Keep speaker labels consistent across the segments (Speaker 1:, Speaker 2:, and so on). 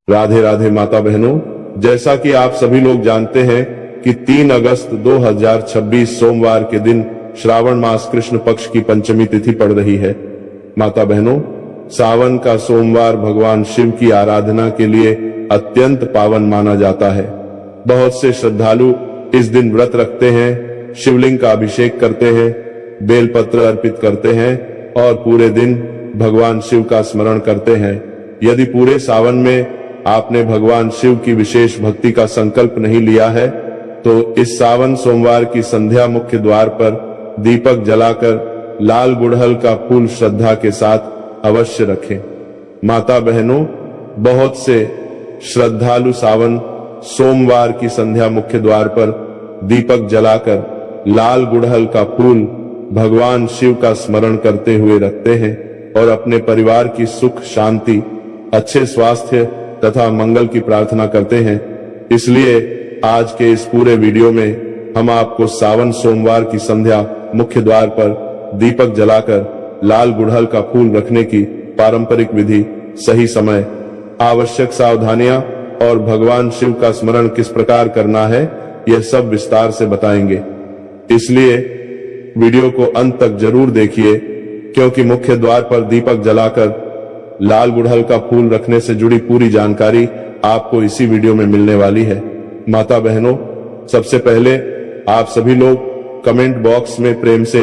Speaker 1: राधे राधे माता बहनों, जैसा कि आप सभी लोग जानते हैं कि 3 अगस्त 2026 सोमवार के दिन श्रावण मास कृष्ण पक्ष की पंचमी तिथि पड़ रही है। माता बहनों, सावन का सोमवार भगवान शिव की आराधना के लिए अत्यंत पावन माना जाता है। बहुत से श्रद्धालु इस दिन व्रत रखते हैं, शिवलिंग का अभिषेक करते हैं, बेलपत्र अर्पित करते हैं और पूरे दिन भगवान शिव का स्मरण करते हैं। यदि पूरे सावन में आपने भगवान शिव की विशेष भक्ति का संकल्प नहीं लिया है तो इस सावन सोमवार की संध्या मुख्य द्वार पर दीपक जलाकर लाल गुड़हल का फूल श्रद्धा के साथ अवश्य रखें। माता बहनों, बहुत से श्रद्धालु सावन सोमवार की संध्या मुख्य द्वार पर दीपक जलाकर लाल गुड़हल का फूल भगवान शिव का स्मरण करते हुए रखते हैं और अपने परिवार की सुख शांति, अच्छे स्वास्थ्य तथा मंगल की प्रार्थना करते हैं। इसलिए आज के इस पूरे वीडियो में हम आपको सावन सोमवार की संध्या मुख्य द्वार पर दीपक जलाकर लाल गुड़हल का फूल रखने की पारंपरिक विधि, सही समय, आवश्यक सावधानियां और भगवान शिव का स्मरण किस प्रकार करना है, यह सब विस्तार से बताएंगे। इसलिए वीडियो को अंत तक जरूर देखिए, क्योंकि मुख्य द्वार पर दीपक जलाकर लाल गुड़हल का फूल रखने से जुड़ी पूरी जानकारी आपको इसी वीडियो में मिलने वाली है। माता बहनों, सबसे पहले आप सभी लोग कमेंट बॉक्स में प्रेम से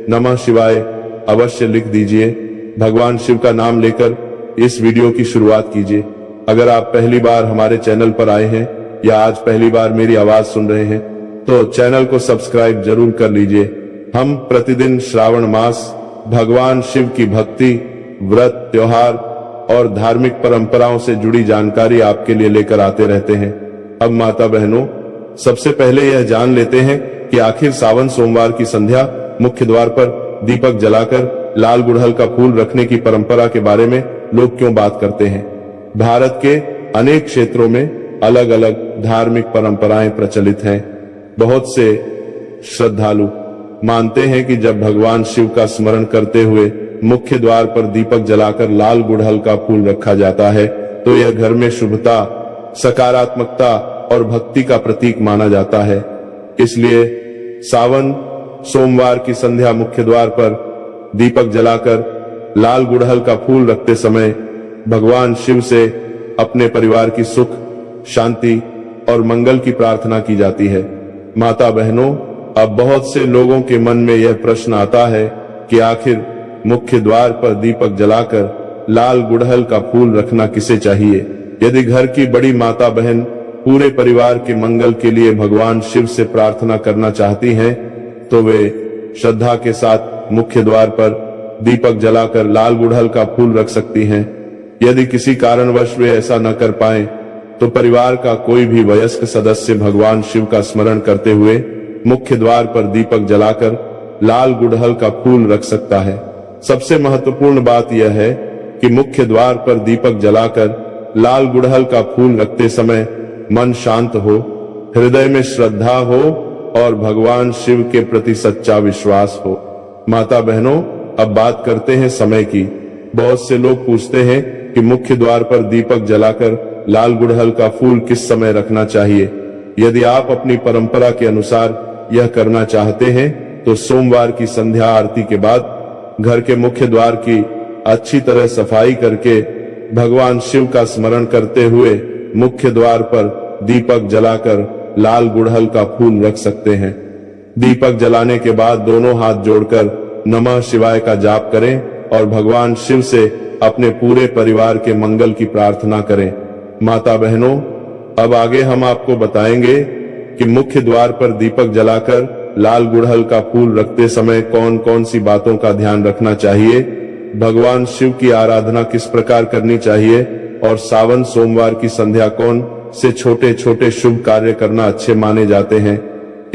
Speaker 1: नमः शिवाय अवश्य लिख दीजिए। भगवान शिव का नाम लेकर इस वीडियो की शुरुआत कीजिए। अगर आप पहली बार हमारे चैनल पर आए हैं या आज पहली बार मेरी आवाज सुन रहे हैं तो चैनल को सब्सक्राइब जरूर कर लीजिए। हम प्रतिदिन श्रावण मास, भगवान शिव की भक्ति, व्रत, त्योहार और धार्मिक परंपराओं से जुड़ी जानकारी आपके लिए लेकर आते रहते हैं। अब माता बहनों, सबसे पहले यह जान लेते हैं कि आखिर सावन सोमवार की संध्या मुख्य द्वार पर दीपक जलाकर लाल गुड़हल का फूल रखने की परंपरा के बारे में लोग क्यों बात करते हैं। भारत के अनेक क्षेत्रों में अलग अलग धार्मिक परंपराएं प्रचलित हैं। बहुत से श्रद्धालु मानते हैं कि जब भगवान शिव का स्मरण करते हुए मुख्य द्वार पर दीपक जलाकर लाल गुड़हल का फूल रखा जाता है तो यह घर में शुभता, सकारात्मकता और भक्ति का प्रतीक माना जाता है। इसलिए सावन सोमवार की संध्या मुख्य द्वार पर दीपक जलाकर लाल गुड़हल का फूल रखते समय भगवान शिव से अपने परिवार की सुख, शांति और मंगल की प्रार्थना की जाती है। माता बहनों, अब बहुत से लोगों के मन में यह प्रश्न आता है कि आखिर मुख्य द्वार पर दीपक जलाकर लाल गुड़हल का फूल रखना किसे चाहिए। यदि घर की बड़ी माता बहन पूरे परिवार के मंगल के लिए भगवान शिव से प्रार्थना करना चाहती हैं तो वे श्रद्धा के साथ मुख्य द्वार पर दीपक जलाकर लाल गुड़हल का फूल रख सकती हैं। यदि किसी कारणवश वे ऐसा न कर पाए तो परिवार का कोई भी वयस्क सदस्य भगवान शिव का स्मरण करते हुए मुख्य द्वार पर दीपक जलाकर लाल गुड़हल का फूल रख सकता है। सबसे महत्वपूर्ण बात यह है कि मुख्य द्वार पर दीपक जलाकर लाल गुड़हल का फूल रखते समय मन शांत हो, हृदय में श्रद्धा हो और भगवान शिव के प्रति सच्चा विश्वास हो। माता बहनों, अब बात करते हैं समय की। बहुत से लोग पूछते हैं कि मुख्य द्वार पर दीपक जलाकर लाल गुड़हल का फूल किस समय रखना चाहिए। यदि आप अपनी परंपरा के अनुसार यह करना चाहते हैं तो सोमवार की संध्या आरती के बाद घर के मुख्य द्वार की अच्छी तरह सफाई करके भगवान शिव का स्मरण करते हुए मुख्य द्वार पर दीपक जलाकर लाल गुड़हल का फूल रख सकते हैं। दीपक जलाने के बाद दोनों हाथ जोड़कर नमः शिवाय का जाप करें और भगवान शिव से अपने पूरे परिवार के मंगल की प्रार्थना करें। माता बहनों, अब आगे हम आपको बताएंगे कि मुख्य द्वार पर दीपक जलाकर लाल गुड़हल का फूल रखते समय कौन कौन सी बातों का ध्यान रखना चाहिए, भगवान शिव की आराधना किस प्रकार करनी चाहिए और सावन सोमवार की संध्या कौन से छोटे छोटे शुभ कार्य करना अच्छे माने जाते हैं।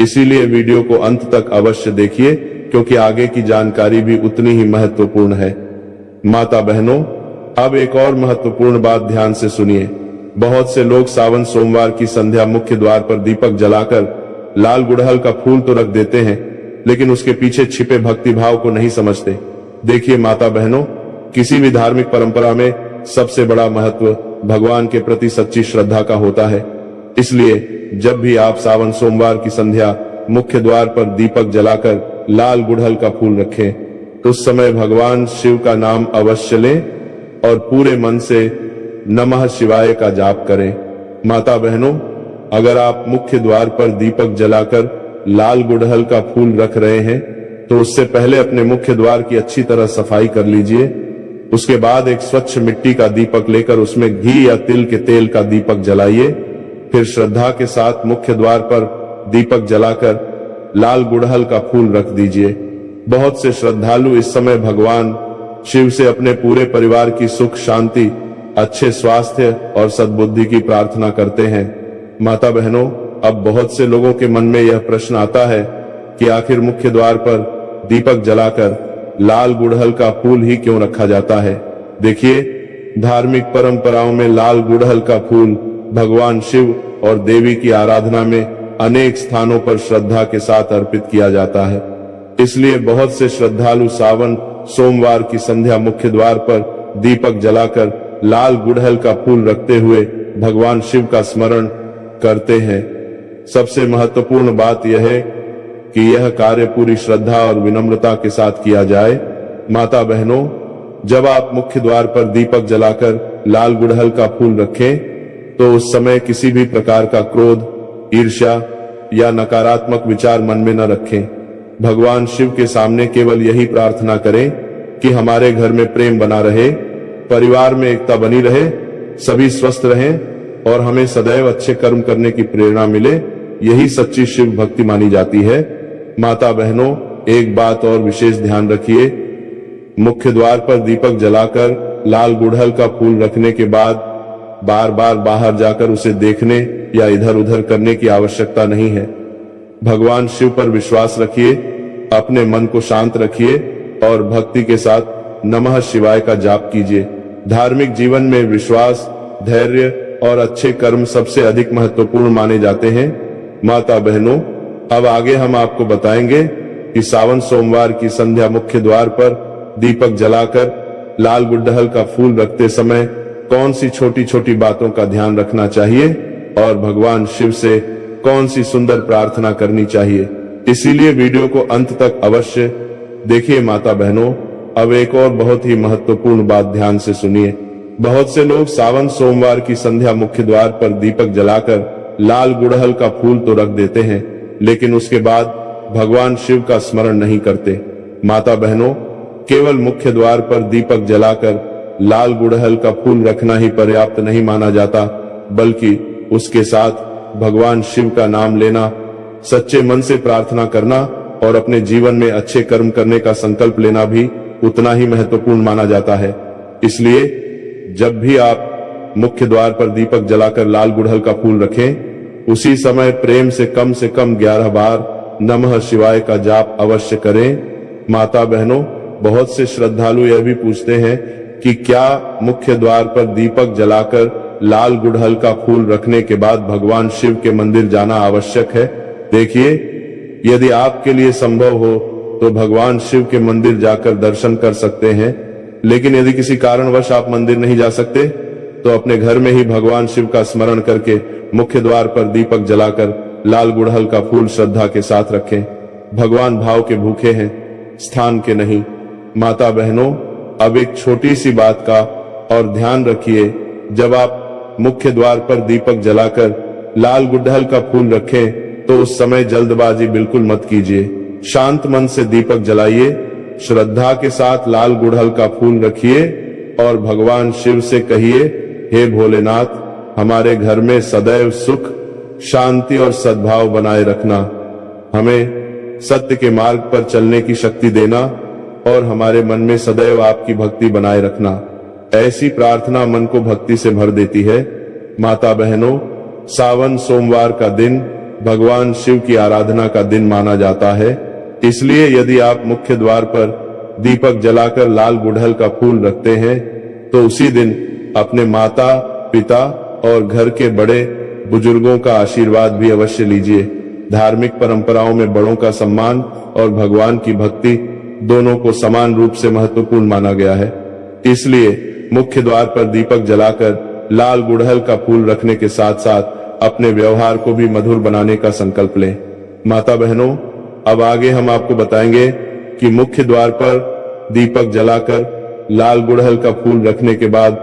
Speaker 1: इसीलिए वीडियो को अंत तक अवश्य देखिए, क्योंकि आगे की जानकारी भी उतनी ही महत्वपूर्ण है। माता बहनों, अब एक और महत्वपूर्ण बात ध्यान से सुनिए। बहुत से लोग सावन सोमवार की संध्या मुख्य द्वार पर दीपक जलाकर लाल गुड़हल का फूल तो रख देते हैं, लेकिन उसके पीछे छिपे भक्ति भाव को नहीं समझते। देखिए माता बहनों, किसी भी धार्मिक परंपरा में सबसे बड़ा महत्व भगवान के प्रति सच्ची श्रद्धा का होता है। इसलिए जब भी आप सावन सोमवार की संध्या मुख्य द्वार पर दीपक जलाकर लाल गुड़हल का फूल रखें, तो उस समय भगवान शिव का नाम अवश्य लें और पूरे मन से नमः शिवाय का जाप करें। माता बहनों, अगर आप मुख्य द्वार पर दीपक जलाकर लाल गुड़हल का फूल रख रहे हैं, तो उससे पहले अपने मुख्य द्वार की अच्छी तरह सफाई कर लीजिए। उसके बाद एक स्वच्छ मिट्टी का दीपक लेकर उसमें घी या तिल के तेल का दीपक जलाइए। फिर श्रद्धा के साथ मुख्य द्वार पर दीपक जलाकर लाल गुड़हल का फूल रख दीजिए। बहुत से श्रद्धालु इस समय भगवान शिव से अपने पूरे परिवार की सुख शांति, अच्छे स्वास्थ्य और सद्बुद्धि की प्रार्थना करते हैं। माता बहनों, अब बहुत से लोगों के मन में यह प्रश्न आता है कि आखिर मुख्य द्वार पर दीपक जलाकर लाल गुड़हल का फूल ही क्यों रखा जाता है। देखिए, धार्मिक परंपराओं में लाल गुड़हल का फूल भगवान शिव और देवी की आराधना में अनेक स्थानों पर श्रद्धा के साथ अर्पित किया जाता है। इसलिए बहुत से श्रद्धालु सावन सोमवार की संध्या मुख्य द्वार पर दीपक जलाकर लाल गुड़हल का फूल रखते हुए भगवान शिव का स्मरण करते हैं। सबसे महत्वपूर्ण बात यह है कि यह कार्य पूरी श्रद्धा और विनम्रता के साथ किया जाए। माता बहनों, जब आप मुख्य द्वार पर दीपक जलाकर लाल गुड़हल का फूल रखें, तो उस समय किसी भी प्रकार का क्रोध, ईर्ष्या या नकारात्मक विचार मन में न रखें। भगवान शिव के सामने केवल यही प्रार्थना करें कि हमारे घर में प्रेम बना रहे, परिवार में एकता बनी रहे, सभी स्वस्थ रहें और हमें सदैव अच्छे कर्म करने की प्रेरणा मिले। यही सच्ची शिव भक्ति मानी जाती है। माता बहनों, एक बात और विशेष ध्यान रखिए, मुख्य द्वार पर दीपक जलाकर लाल गुड़हल का फूल रखने के बाद बार बार बाहर जाकर उसे देखने या इधर उधर करने की आवश्यकता नहीं है। भगवान शिव पर विश्वास रखिए, अपने मन को शांत रखिए और भक्ति के साथ नमः शिवाय का जाप कीजिए। धार्मिक जीवन में विश्वास, धैर्य और अच्छे कर्म सबसे अधिक महत्वपूर्ण माने जाते हैं। माता बहनों, अब आगे हम आपको बताएंगे कि सावन सोमवार की संध्या मुख्य द्वार पर दीपक जलाकर लाल गुड़हल का फूल रखते समय कौन सी छोटी छोटी बातों का ध्यान रखना चाहिए और भगवान शिव से कौन सी सुंदर प्रार्थना करनी चाहिए। इसीलिए वीडियो को अंत तक अवश्य देखिए। माता बहनों, अब एक और बहुत ही महत्वपूर्ण बात ध्यान से सुनिए। बहुत से लोग सावन सोमवार की संध्या मुख्य द्वार पर दीपक जलाकर लाल गुड़हल का फूल तो रख देते हैं, लेकिन उसके बाद भगवान शिव का स्मरण नहीं करते। माता बहनों, केवल मुख्य द्वार पर दीपक जलाकर लाल गुड़हल का फूल रखना ही पर्याप्त नहीं माना जाता, बल्कि उसके साथ भगवान शिव का नाम लेना, सच्चे मन से प्रार्थना करना और अपने जीवन में अच्छे कर्म करने का संकल्प लेना भी उतना ही महत्वपूर्ण माना जाता है। इसलिए जब भी आप मुख्य द्वार पर दीपक जलाकर लाल गुड़हल का फूल रखें, उसी समय प्रेम से कम 11 बार नमः शिवाय का जाप अवश्य करें। माता बहनों, बहुत से श्रद्धालु यह भी पूछते हैं कि क्या मुख्य द्वार पर दीपक जलाकर लाल गुड़हल का फूल रखने के बाद भगवान शिव के मंदिर जाना आवश्यक है। देखिए, यदि आपके लिए संभव हो तो भगवान शिव के मंदिर जाकर दर्शन कर सकते हैं, लेकिन यदि किसी कारणवश आप मंदिर नहीं जा सकते तो अपने घर में ही भगवान शिव का स्मरण करके मुख्य द्वार पर दीपक जलाकर लाल गुड़हल का फूल श्रद्धा के साथ रखें। भगवान भाव के भूखे हैं, स्थान के नहीं। माता बहनों, अब एक छोटी सी बात का और ध्यान रखिए, जब आप मुख्य द्वार पर दीपक जलाकर लाल गुड़हल का फूल रखें तो उस समय जल्दबाजी बिल्कुल मत कीजिए। शांत मन से दीपक जलाइए, श्रद्धा के साथ लाल गुड़हल का फूल रखिए और भगवान शिव से कहिए, हे भोलेनाथ, हमारे घर में सदैव सुख, शांति और सद्भाव बनाए रखना, हमें सत्य के मार्ग पर चलने की शक्ति देना और हमारे मन में सदैव आपकी भक्ति बनाए रखना। ऐसी प्रार्थना मन को भक्ति से भर देती है। माता बहनों, सावन सोमवार का दिन भगवान शिव की आराधना का दिन माना जाता है। इसलिए यदि आप मुख्य द्वार पर दीपक जलाकर लाल गुड़हल का फूल रखते हैं तो उसी दिन अपने माता, पिता और घर के बड़े बुजुर्गों का आशीर्वाद भी अवश्य लीजिए। धार्मिक परंपराओं में बड़ों का सम्मान और भगवान की भक्ति दोनों को समान रूप से महत्वपूर्ण माना गया है। इसलिए मुख्य द्वार पर दीपक जलाकर लाल गुड़हल का फूल रखने के साथ साथ अपने व्यवहार को भी मधुर बनाने का संकल्प लें। माता बहनों, अब आगे हम आपको बताएंगे कि मुख्य द्वार पर दीपक जलाकर लाल गुड़हल का फूल रखने के बाद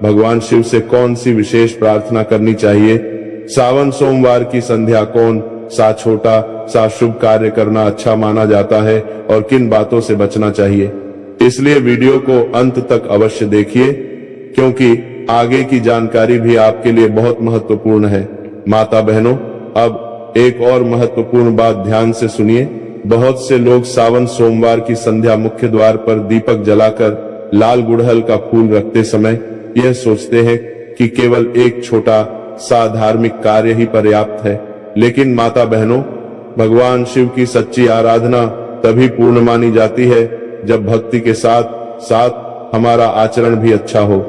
Speaker 1: भगवान शिव से कौन सी विशेष प्रार्थना करनी चाहिए, सावन सोमवार की संध्या कौन सा छोटा सा शुभ कार्य करना अच्छा माना जाता है और किन बातों से बचना चाहिए। इसलिए वीडियो को अंत तक अवश्य देखिए, क्योंकि आगे की जानकारी भी आपके लिए बहुत महत्वपूर्ण है। माता बहनों, अब एक और महत्वपूर्ण बात ध्यान से सुनिए। बहुत से लोग सावन सोमवार की संध्या मुख्य द्वार पर दीपक जलाकर लाल गुड़हल का फूल रखते समय यह सोचते हैं कि केवल एक छोटा सा धार्मिक कार्य ही पर्याप्त है। लेकिन माता बहनों, भगवान शिव की सच्ची आराधना तभी पूर्ण मानी जाती है जब भक्ति के साथ साथ हमारा आचरण भी अच्छा हो।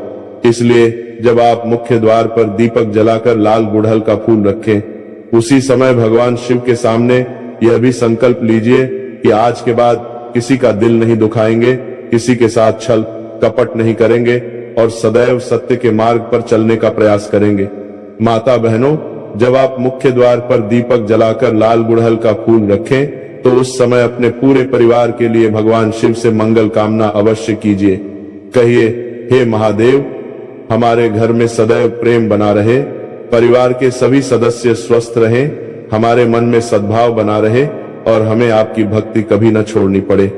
Speaker 1: इसलिए जब आप मुख्य द्वार पर दीपक जलाकर लाल गुड़हल का फूल रखें, उसी समय भगवान शिव के सामने यह भी संकल्प लीजिए कि आज के बाद किसी का दिल नहीं दुखाएंगे, किसी के साथ छल कपट नहीं करेंगे और सदैव सत्य के मार्ग पर चलने का प्रयास करेंगे। माता बहनों, जब आप मुख्य द्वार पर दीपक जलाकर लाल गुड़हल का फूल रखें तो उस समय अपने पूरे परिवार के लिए भगवान शिव से मंगल कामना अवश्य कीजिए। कहिए, हे महादेव, हमारे घर में सदैव प्रेम बना रहे, परिवार के सभी सदस्य स्वस्थ रहें, हमारे मन में सद्भाव बना रहे और हमें आपकी भक्ति कभी न छोड़नी पड़े।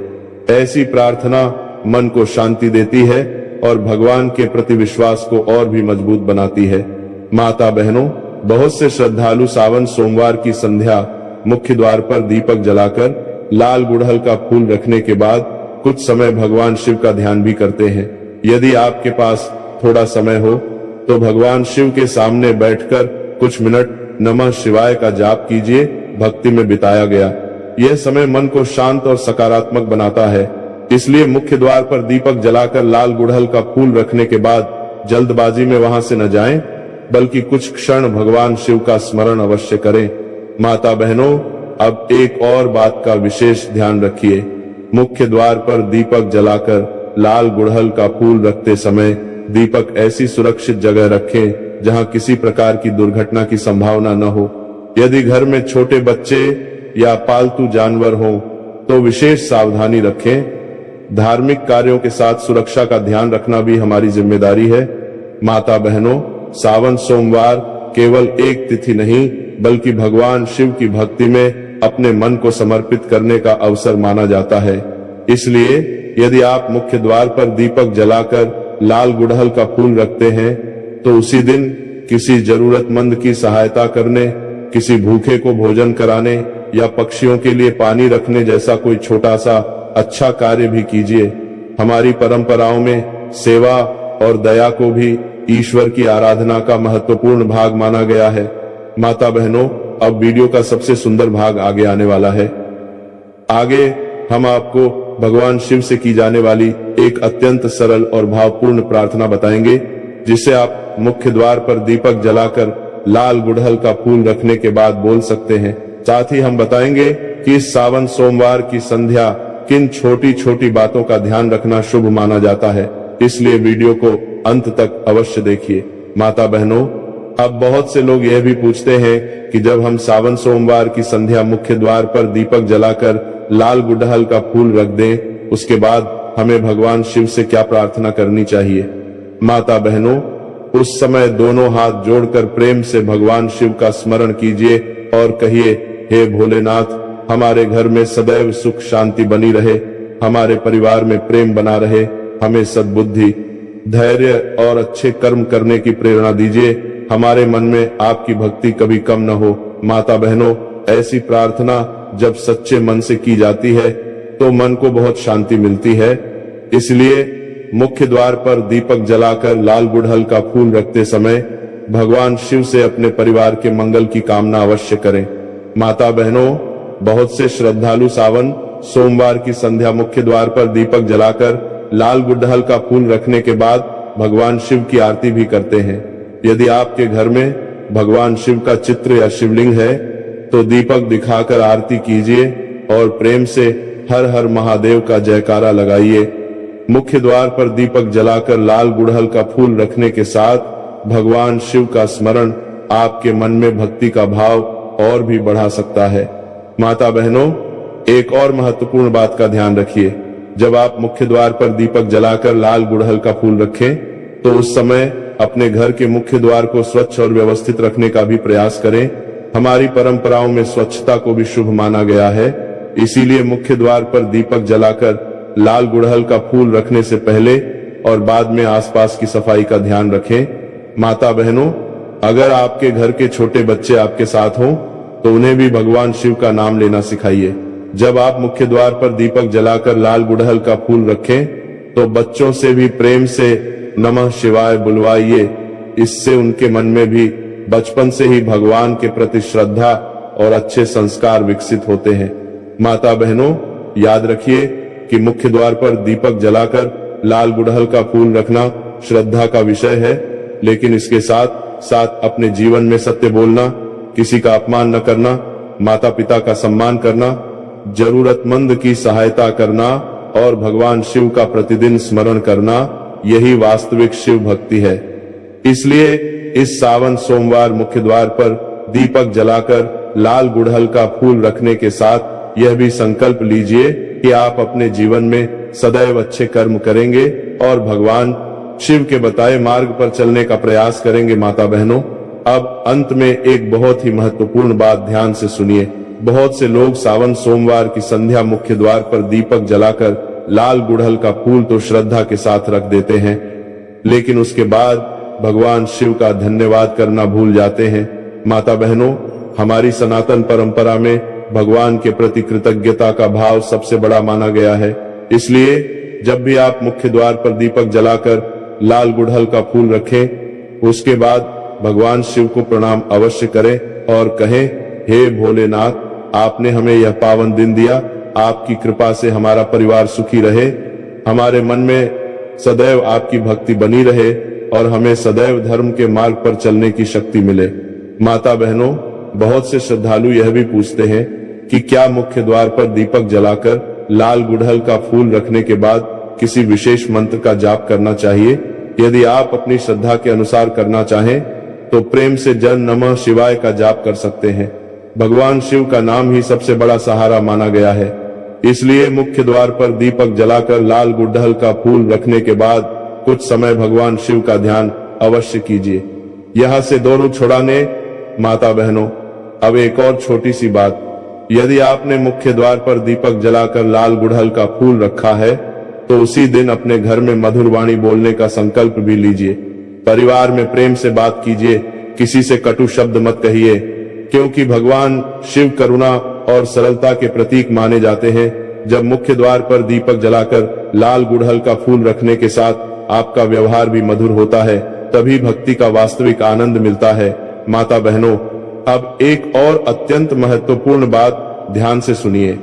Speaker 1: ऐसी प्रार्थना मन को शांति देती है और भगवान के प्रति विश्वास को और भी मजबूत बनाती है। माता बहनों, बहुत से श्रद्धालु सावन सोमवार की संध्या मुख्य द्वार पर दीपक जलाकर लाल गुड़हल का फूल रखने के बाद कुछ समय भगवान शिव का ध्यान भी करते हैं। यदि आपके पास थोड़ा समय हो तो भगवान शिव के सामने बैठकर कुछ मिनट नमः शिवाय का जाप कीजिए। भक्ति में बिताया गया यह समय मन को शांत और सकारात्मक बनाता है। इसलिए मुख्य द्वार पर दीपक जलाकर लाल गुड़हल का फूल रखने के बाद जल्दबाजी में वहां से न जाएं, बल्कि कुछ क्षण भगवान शिव का स्मरण अवश्य करें। माता बहनों, अब एक और बात का विशेष ध्यान रखिए। मुख्य द्वार पर दीपक जलाकर लाल गुड़हल का फूल रखते समय दीपक ऐसी सुरक्षित जगह रखें जहां किसी प्रकार की दुर्घटना की संभावना न हो। यदि घर में छोटे बच्चे या पालतू जानवर हो तो विशेष सावधानी रखें। धार्मिक कार्यों के साथ सुरक्षा का ध्यान रखना भी हमारी जिम्मेदारी है। माता बहनों, सावन सोमवार केवल एक तिथि नहीं बल्कि भगवान शिव की भक्ति में अपने मन को समर्पित करने का अवसर माना जाता है। इसलिए यदि आप मुख्य द्वार पर दीपक जलाकर लाल गुड़हल का फूल रखते हैं तो उसी दिन किसी जरूरतमंद की सहायता करने, किसी भूखे को भोजन कराने या पक्षियों के लिए पानी रखने जैसा कोई छोटा सा अच्छा कार्य भी कीजिए। हमारी परंपराओं में सेवा और दया को भी ईश्वर की आराधना का महत्वपूर्ण भाग माना गया है। माता बहनों, अब वीडियो का सबसे सुंदर भाग आगे आने वाला है। आगे हम आपको भगवान शिव से की जाने वाली एक अत्यंत सरल और भावपूर्ण प्रार्थना बताएंगे, जिसे आप मुख्य द्वार पर दीपक जलाकर लाल गुड़हल का फूल रखने के बाद बोल सकते हैं। साथ ही हम बताएंगे कि इस सावन सोमवार की संध्या किन छोटी छोटी बातों का ध्यान रखना शुभ माना जाता है। इसलिए वीडियो को अंत तक अवश्य देखिए। माता बहनों, अब बहुत से लोग यह भी पूछते हैं कि जब हम सावन सोमवार की संध्या मुख्य द्वार पर दीपक जलाकर लाल गुड़हल का फूल रख दें, उसके बाद हमें भगवान शिव से क्या प्रार्थना करनी चाहिए। माता बहनों, उस समय दोनों हाथ जोड़कर प्रेम से भगवान शिव का स्मरण कीजिए और कहिए, हे भोलेनाथ, हमारे घर में सदैव सुख शांति बनी रहे, हमारे परिवार में प्रेम बना रहे, हमें सद्बुद्धि, धैर्य और अच्छे कर्म करने की प्रेरणा दीजिए, हमारे मन में आपकी भक्ति कभी कम न हो। माता बहनों, ऐसी प्रार्थना जब सच्चे मन से की जाती है तो मन को बहुत शांति मिलती है। इसलिए मुख्य द्वार पर दीपक जलाकर लाल गुड़हल का फूल रखते समय भगवान शिव से अपने परिवार के मंगल की कामना अवश्य करें। माता बहनों, बहुत से श्रद्धालु सावन सोमवार की संध्या मुख्य द्वार पर दीपक जलाकर लाल गुड़हल का फूल रखने के बाद भगवान शिव की आरती भी करते हैं। यदि आपके घर में भगवान शिव का चित्र या शिवलिंग है तो दीपक दिखाकर आरती कीजिए और प्रेम से हर हर महादेव का जयकारा लगाइए। मुख्य द्वार पर दीपक जलाकर लाल गुड़हल का फूल रखने के साथ भगवान शिव का स्मरण आपके मन में भक्ति का भाव और भी बढ़ा सकता है। माता बहनों, एक और महत्वपूर्ण बात का ध्यान रखिए। जब आप मुख्य द्वार पर दीपक जलाकर लाल गुड़हल का फूल रखें, तो उस समय अपने घर के मुख्य द्वार को स्वच्छ और व्यवस्थित रखने का भी प्रयास करें। हमारी परंपराओं में स्वच्छता को भी शुभ माना गया है, इसीलिए मुख्य द्वार पर दीपक जलाकर लाल गुड़हल का फूल रखने से पहले और बाद में आसपास की सफाई का ध्यान रखें। माता बहनों, अगर आपके घर के छोटे बच्चे आपके साथ हों, तो उन्हें भी भगवान शिव का नाम लेना सिखाइए। जब आप मुख्य द्वार पर दीपक जलाकर लाल गुड़हल का फूल रखें, तो बच्चों से भी प्रेम से नमः शिवाय बुलवाइए। इससे उनके मन में भी बचपन से ही भगवान के प्रति श्रद्धा और अच्छे संस्कार विकसित होते हैं। माता बहनों, याद रखिए कि मुख्य द्वार पर दीपक जलाकर लाल गुड़हल का फूल रखना श्रद्धा का विषय है, लेकिन इसके साथ साथ अपने जीवन में सत्य बोलना, किसी का अपमान न करना, माता पिता का सम्मान करना, जरूरतमंद की सहायता करना और भगवान शिव का प्रतिदिन स्मरण करना, यही वास्तविक शिव भक्ति है। इसलिए इस सावन सोमवार मुख्य द्वार पर दीपक जलाकर लाल गुड़हल का फूल रखने के साथ यह भी संकल्प लीजिए कि आप अपने जीवन में सदैव अच्छे कर्म करेंगे और भगवान शिव के बताए मार्ग पर चलने का प्रयास करेंगे। माता बहनों, अब अंत में एक बहुत ही महत्वपूर्ण बात ध्यान से सुनिए। बहुत से लोग सावन सोमवार की संध्या मुख्य द्वार पर दीपक जलाकर लाल गुड़हल का फूल तो श्रद्धा के साथ रख देते हैं, लेकिन उसके बाद भगवान शिव का धन्यवाद करना भूल जाते हैं। माता बहनों, हमारी सनातन परंपरा में भगवान के प्रति कृतज्ञता का भाव सबसे बड़ा माना गया है। इसलिए जब भी आप मुख्य द्वार पर दीपक जलाकर लाल गुड़हल का फूल रखें, उसके बाद भगवान शिव को प्रणाम अवश्य करें और कहें, हे भोलेनाथ, आपने हमें यह पावन दिन दिया। आपकी कृपा से हमारा परिवार सुखी रहे, हमारे मन में सदैव आपकी भक्ति बनी रहे और हमें सदैव धर्म के मार्ग पर चलने की शक्ति मिले। माता बहनों, बहुत से श्रद्धालु यह भी पूछते हैं कि क्या मुख्य द्वार पर दीपक जलाकर लाल गुड़हल का फूल रखने के बाद किसी विशेष मंत्र का जाप करना चाहिए? यदि आप अपनी श्रद्धा के अनुसार करना चाहें, तो प्रेम से जय नमः शिवाय का जाप कर सकते हैं। भगवान शिव का नाम ही सबसे बड़ा सहारा माना गया है, इसलिए मुख्य द्वार पर दीपक जलाकर लाल गुड़हल का फूल रखने के बाद कुछ समय भगवान शिव का ध्यान अवश्य कीजिए। यहाँ से दोनों छुड़ाने। माता बहनों, अब एक और छोटी सी बात, यदि आपने मुख्य द्वार पर दीपक जलाकर लाल गुड़हल का फूल रखा है, तो उसी दिन अपने घर में मधुर वाणी बोलने का संकल्प भी लीजिए। परिवार में प्रेम से बात कीजिए, किसी से कटु शब्द मत कहिए, क्योंकि भगवान शिव करुणा और सरलता के प्रतीक माने जाते हैं। जब मुख्य द्वार पर दीपक जलाकर लाल गुड़हल का फूल रखने के साथ आपका व्यवहार भी मधुर होता है, तभी भक्ति का वास्तविक आनंद मिलता है। माता बहनों, अब एक और अत्यंत महत्वपूर्ण बात ध्यान से सुनिए।